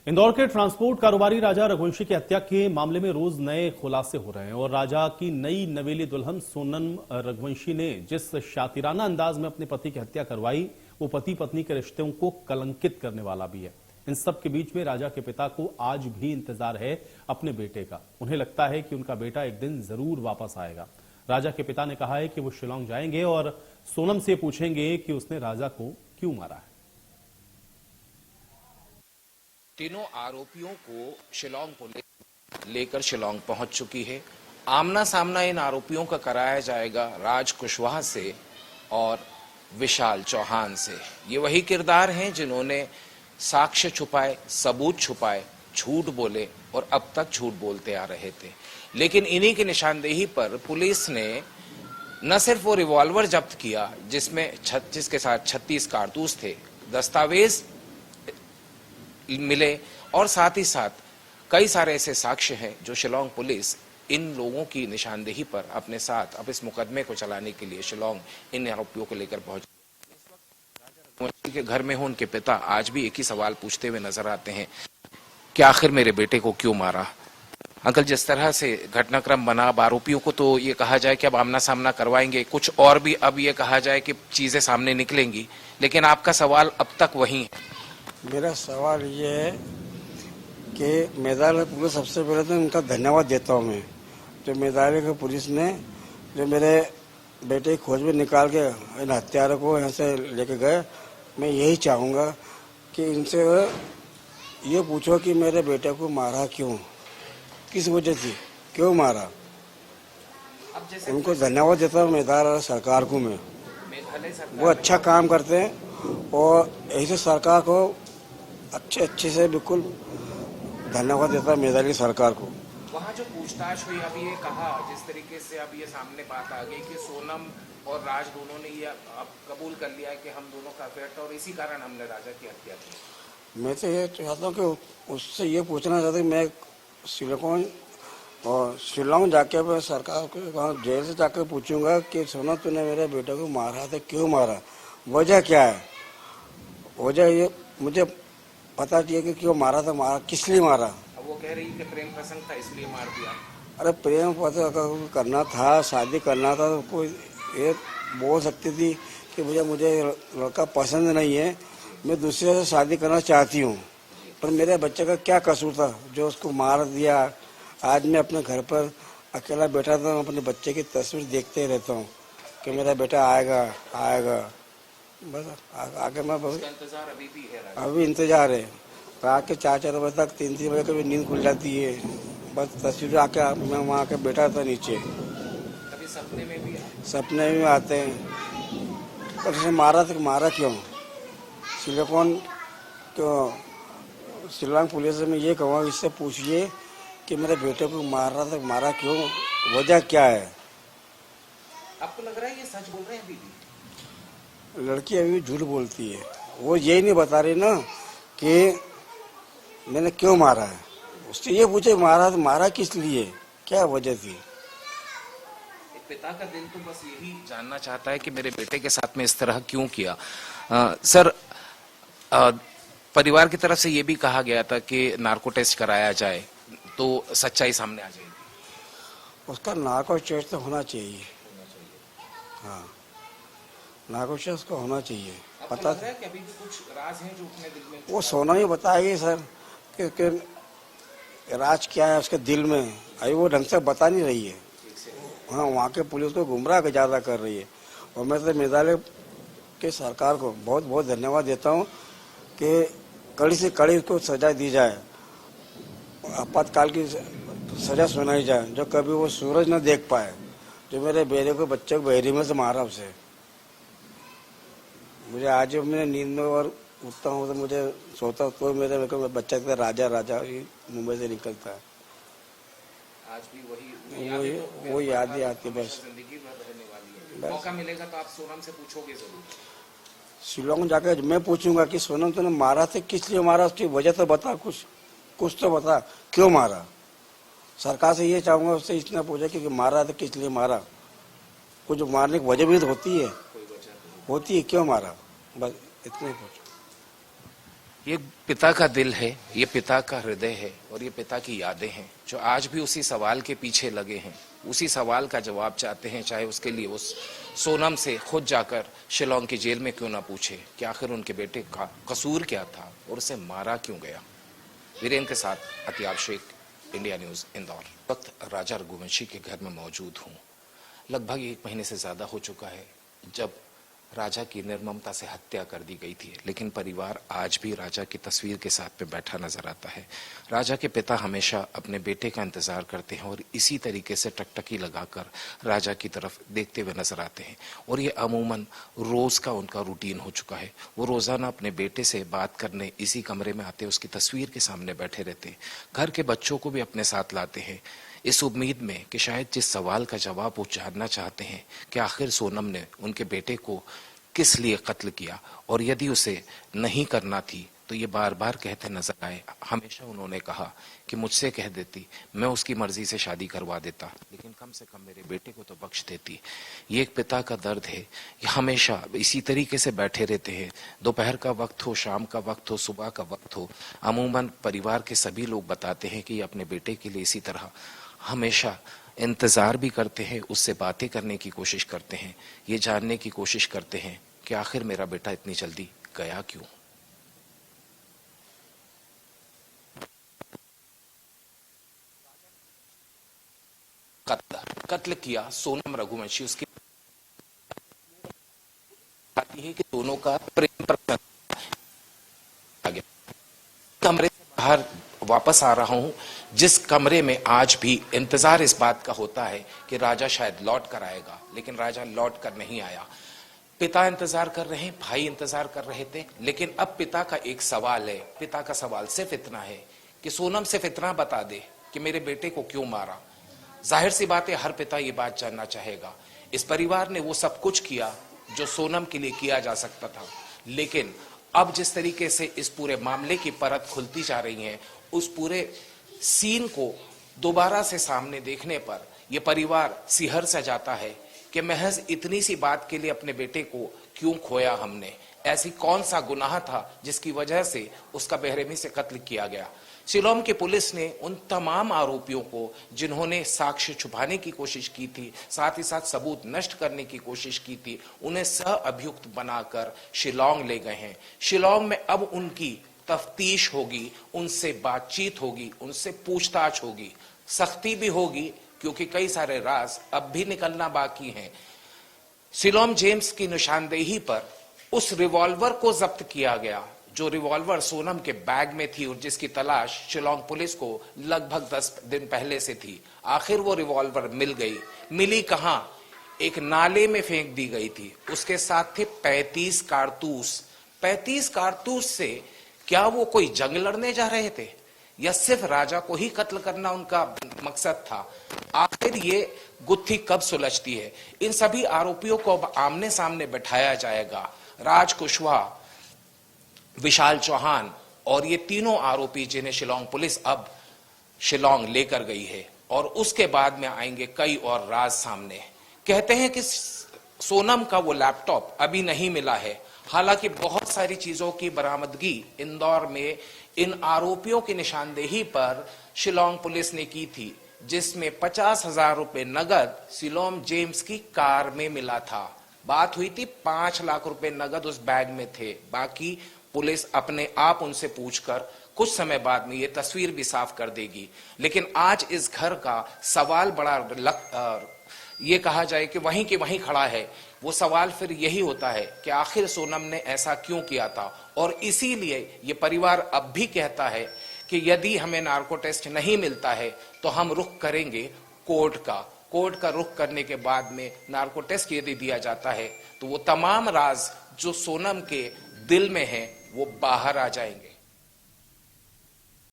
इंदौर के ट्रांसपोर्ट कारोबारी राजा रघुवंशी की हत्या के मामले में रोज नए खुलासे हो रहे हैं और राजा की नई नवेली दुल्हन सोनम रघुवंशी ने जिस शातिराना अंदाज में अपने पति की हत्या करवाई वो पति पत्नी के रिश्तों को कलंकित करने वाला भी है। इन सब के बीच में राजा के पिता को आज भी इंतजार है अपने बेटे का। उन्हें लगता है कि उनका बेटा एक दिन जरूर वापस आएगा। राजा के पिता ने कहा है कि वो शिलांग जाएंगे और सोनम से पूछेंगे कि उसने राजा को क्यों मारा है। तीनों आरोपियों को शिलांग पुलिस लेकर शिलांग पहुंच चुकी है। आमना सामना इन आरोपियों का कराया जाएगा राज कुशवाहा से और विशाल चौहान से। ये वही किरदार हैं जिन्होंने साक्ष्य छुपाए, सबूत छुपाए, झूठ बोले और अब तक झूठ बोलते आ रहे थे। लेकिन इन्हीं की निशानदेही पर पुलिस ने न सिर्फ वो रिवॉल्वर जब्त किया जिसके साथ 36 कारतूस थे, दस्तावेज मिले और साथ ही साथ कई सारे ऐसे साक्ष्य हैं जो शिलांग पुलिस इन लोगों की निशानदेही पर अपने साथ अब इस मुकदमे को चलाने के लिए शिलांग इन आरोपियों को लेकर पहुंचे। इस वक्त राजा रघुवंशी के घर में हो उनके पिता आज भी एक ही सवाल पूछते हुए नजर आते हैं कि आखिर मेरे बेटे को क्यों मारा। अंकल, जिस तरह से घटनाक्रम बना, अब आरोपियों को तो ये कहा जाए कि अब आमना सामना करवाएंगे, कुछ और भी अब ये कहा जाए कि चीजें सामने निकलेंगी, लेकिन आपका सवाल अब तक वही है। मेरा सवाल ये है कि मेदाल पुलिस, सबसे पहले तो उनका धन्यवाद देता हूँ मैं, जो मेदाल के पुलिस ने जो मेरे बेटे की खोज में निकाल के इन हत्यारों को यहाँ से लेके गए। मैं यही चाहूँगा कि इनसे ये पूछो कि मेरे बेटे को मारा क्यों, किस वजह से क्यों मारा। उनको धन्यवाद देता हूँ मेदाल सरकार को। मैं वो अच्छा काम करते हैं और ऐसे सरकार को अच्छे से बिल्कुल धन्यवाद देता है मेदाली सरकार को। वहाँ जो पूछताछ हुई, अब ये कहा जिस तरीके से अब ये सामने बात आ गई कि सोनम और राज दोनों ने ये अब कबूल कर लिया है कि हम दोनों का अफेयर था और इसी कारण हमने राजा की हत्या की। मैं तो ये चाहता हूँ कि उससे ये पूछना चाहता हूँ, मैं शिलांग जाके मैं सरकार को वहाँ जेल से जाकर पूछूंगा कि सोना तूने मेरे बेटे को मारा था, क्यों मारा, वजह क्या है। वजह ये मुझे पता चाहिए कि क्यों मारा था, मारा किस लिए मारा। अब वो कह रही कि प्रेम प्रसंग था इसलिए मार दिया। अरे प्रेम करना था, शादी करना था तो कोई ये बोल सकती थी कि मुझे लड़का पसंद नहीं है, मैं दूसरे से शादी करना चाहती हूँ, पर मेरे बच्चे का क्या कसूर था जो उसको मार दिया। आज मैं अपने घर पर अकेला बैठा था, अपने बच्चे की तस्वीर देखते ही रहता हूँ कि मेरा बेटा आएगा। बस आगे मैं इंतजार अभी भी है, अभी इंतजार है। रात के 4 बजे तक 3 बजे कभी नींद खुल जाती है। बस तस्वीर आके मैं वहाँ आके बैठा था नीचे, कभी सपने में आते हैं। और उसे मारा तो मारा क्यों, शिलांग पुलिस में ये कहूँगा, इससे पूछिए कि मेरे बेटे को मारा क्यों, वजह क्या है। आपको लग रहा है ये सच बोल रहे हैं? अभी लड़की अभी झूठ बोलती है, वो यही नहीं बता रही ना कि मैंने क्यों मारा है। उससे ये पूछे मारा किस लिए, क्या वजह थी। पिता का दिल तो बस यही जानना चाहता है कि मेरे बेटे के साथ में इस तरह क्यों किया। सर, परिवार की तरफ से ये भी कहा गया था कि नार्को टेस्ट कराया जाए तो सच्चाई सामने आ जाएगी। उसका नार्को टेस्ट तो होना चाहिए। हाँ, नार्को टेस्ट को होना चाहिए। पता है कि अभी भी कुछ राज हैं जो अपने दिल में, वो सोना ही बताएगी सर कि राज क्या है उसके दिल में। अभी वो ढंग से बता नहीं रही है। हाँ, वहाँ के पुलिस को गुमराह ज्यादा कर रही है। और मैं तो मेघालय के सरकार को बहुत बहुत धन्यवाद देता हूँ कि कड़ी से कड़ी उसको सजा दी जाए, आपातकाल की सजा सुनाई जाए, जो कभी वो सूरज न देख पाए, जो मेरे बेटे को बच्चे को बहरी में से मारा उसे। मुझे आज मैं नींद में और उठता हूँ तो मुझे सोता तो मेरे बच्चा का राजा मुंबई से निकलता है। आज भी वो याद ही आती बस। मौका मिलेगा तो आप सोनम से पूछोगे जरूर। शिलांग जाकर मैं पूछूंगा कि सोनम तूने मारा था, किस लिए मारा, उसकी वजह तो बता, कुछ तो बता, क्यों मारा। सरकार से ये चाहूंगा, उससे इतना पूछा कि मारा था किस लिए मारा। कुछ मारने की वजह भी तो होती है, क्यों मारा, बस इतना ही पूछो। ये पिता का दिल है, ये पिता का हृदय है और ये पिता की यादें हैं जो आज भी उसी सवाल के पीछे लगे हैं, उसी सवाल का जवाब चाहते हैं, चाहे उसके लिए उस सोनम से खुद जाकर शिलोंग की जेल में क्यों ना पूछे कि आखिर उनके बेटे का कसूर क्या था और उसे मारा क्यों गया। वीरेंद्र के साथ अतियाब शेख, इंडिया न्यूज, इंदौर। वक्त राजा रघुवंशी के घर में मौजूद हूँ। लगभग 1 महीने से ज्यादा हो चुका है जब राजा की निर्ममता से हत्या कर दी गई थी, लेकिन परिवार आज भी राजा की तस्वीर के साथ में बैठा नजर आता है। राजा के पिता हमेशा अपने बेटे का इंतजार करते हैं और इसी तरीके से टकटकी लगाकर राजा की तरफ देखते हुए नजर आते हैं और ये अमूमन रोज का उनका रूटीन हो चुका है। वो रोजाना अपने बेटे से बात करने इसी कमरे में आते, उसकी तस्वीर के सामने बैठे रहते हैं, घर के बच्चों को भी अपने साथ लाते हैं, इस उम्मीद में कि शायद जिस सवाल का जवाब वो जानना चाहते हैं कि आखिर सोनम ने उनके बेटे को किस लिए कत्ल किया और यदि उसे नहीं करना थी तो ये बार बार कहते नजर आए। हमेशा उन्होंने कहा कि मुझसे कह देती, मैं उसकी मर्जी से शादी करवा देता, लेकिन कम से कम मेरे बेटे को तो बख्श देती। ये एक पिता का दर्द है। ये हमेशा इसी तरीके से बैठे रहते हैं, दोपहर का वक्त हो, शाम का वक्त हो, सुबह का वक्त हो, अमूमन परिवार के सभी लोग बताते हैं कि ये अपने बेटे के लिए इसी तरह हमेशा इंतजार भी करते हैं, उससे बातें करने की कोशिश करते हैं, ये जानने की कोशिश करते हैं कि आखिर मेरा बेटा इतनी जल्दी गया क्यों। कत्ल किया सोनम रघुवंशी, उसकी आती है कि दोनों का प्रेम प्रकरण आ गया। कमरे से बाहर वापस आ रहा हूं, जिस कमरे में आज भी इंतजार इस बात का होता है कि राजा शायद लौट कर आएगा, लेकिन राजा लौट कर नहीं आया। पिता इंतजार कर रहे हैं, भाई इंतजार कर रहे थे, लेकिन अब पिता का एक सवाल है। पिता का सवाल सिर्फ इतना है कि सोनम सिर्फ इतना बता दे कि मेरे बेटे को क्यों मारा। जाहिर सी बात है, हर पिता ये बात जानना चाहेगा। इस परिवार ने वो सब कुछ किया जो सोनम के लिए किया जा सकता था, लेकिन अब जिस तरीके से इस पूरे मामले की परत खुलती जा रही है, उस पूरे सीन को दोबारा से सामने देखने पर यह परिवार सिहर सा जाता है कि महज इतनी सी बात के लिए अपने बेटे को क्यों खोया हमने। ऐसी कौन सा गुनाह था जिसकी वजह से उसका बेरहमी से कत्ल किया गया। शिलोंग की पुलिस ने उन तमाम आरोपियों को जिन्होंने साक्ष्य छुपाने की कोशिश की थी, साथ ही साथ सबूत नष्ट करने की कोशिश की थी, उन्हें सह अभियुक्त बनाकर शिलोंग ले गए हैं। शिलोंग में अब उनकी तफ्तीश होगी, उनसे बातचीत होगी, उनसे पूछताछ होगी, सख्ती भी होगी क्योंकि कई सारे राज अब भी निकलना बाकी हैं। शिलोंग जेम्स की निशानदेही पर उस रिवॉल्वर को जब्त किया गया जो रिवॉल्वर सोनम के बैग में थी और जिसकी तलाश शिलोंग पुलिस को लगभग 10 दिन पहले से थी। आखिर वो रिवॉल्वर मिल गई। मिली कहां? एक नाले में फेंक दी गई थी। उसके साथ थे 35 कारतूस। 35 कारतूस से क्या वो कोई जंग लड़ने जा रहे थे या सिर्फ राजा को ही कत्ल करना उनका मकसद था? आखिर ये गुत्थी कब सुलझती है? इन सभी आरोपियों को अब आमने सामने बैठाया जाएगा। राज कुशवाहा, विशाल चौहान और ये तीनों आरोपी जिन्हें शिलोंग पुलिस अब शिलोंग लेकर गई है, और उसके बाद में आएंगे कई और राज सामने। कहते हैं कि सोनम का वो लैपटॉप अभी नहीं मिला है, हालांकि बहुत सारी चीजों की बरामदगी इंदौर में इन आरोपियों की निशानदेही पर शिलोंग पुलिस ने की थी, जिसमें 50,000 रुपए नगद शिलोंग जेम्स की कार में मिला था। बात हुई थी 5 लाख रुपए नगद उस बैग में थे। बाकी पुलिस अपने आप उनसे पूछकर कुछ समय बाद में ये तस्वीर भी साफ कर देगी। लेकिन आज इस घर का सवाल बड़ा ये कहा जाए कि वहीं के वहीं खड़ा है। वो सवाल फिर यही होता है कि आखिर सोनम ने ऐसा क्यों किया था, और इसीलिए ये परिवार अब भी कहता है कि यदि हमें नार्को टेस्ट नहीं मिलता है तो हम रुख करेंगे कोर्ट का। कोर्ट का रुख करने के बाद में नार्को टेस्ट यदि दिया जाता है तो वो तमाम राज जो सोनम के दिल में है वो बाहर आ जाएंगे।